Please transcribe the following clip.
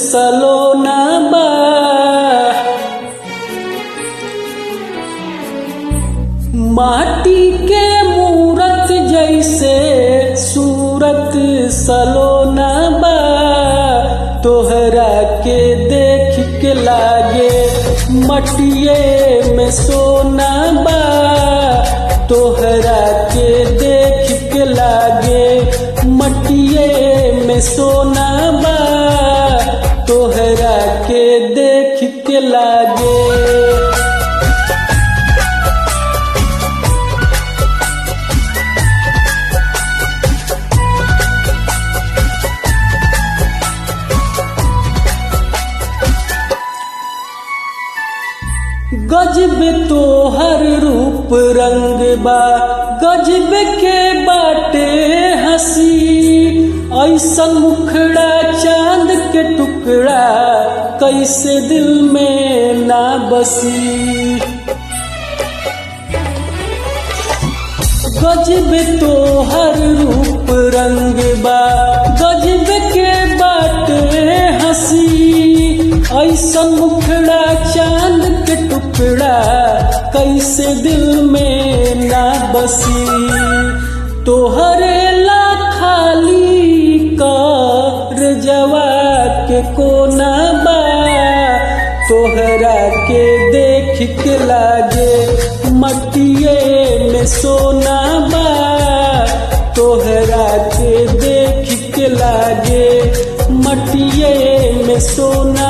सलोना बा। माटी के मूरत जैसे सूरत सलोना बा। तोहरा के देख के लागे मटिए में सोना बा। तोहरा के देख के लागे मटिए में सोना बा। तोहरा के देख के लागे। गजब तोहर रूप रंग बा। गजब के बाटे हंसी। ऐसन मुखड़ा चांद के टुकड़ा कैसे दिल में ना बसी। गजब तोहर रूप रंग बा। गजब के बाटे हंसी। ऐसन मुखड़ा चांद के टुकड़ा कैसे दिल में ना बसी। तोहरे ला खाली कर जवा के कोना बा। तोहरा के देख के लागे मटिए में सोना बा। तोहरा के देख के लागे मटिए में सोना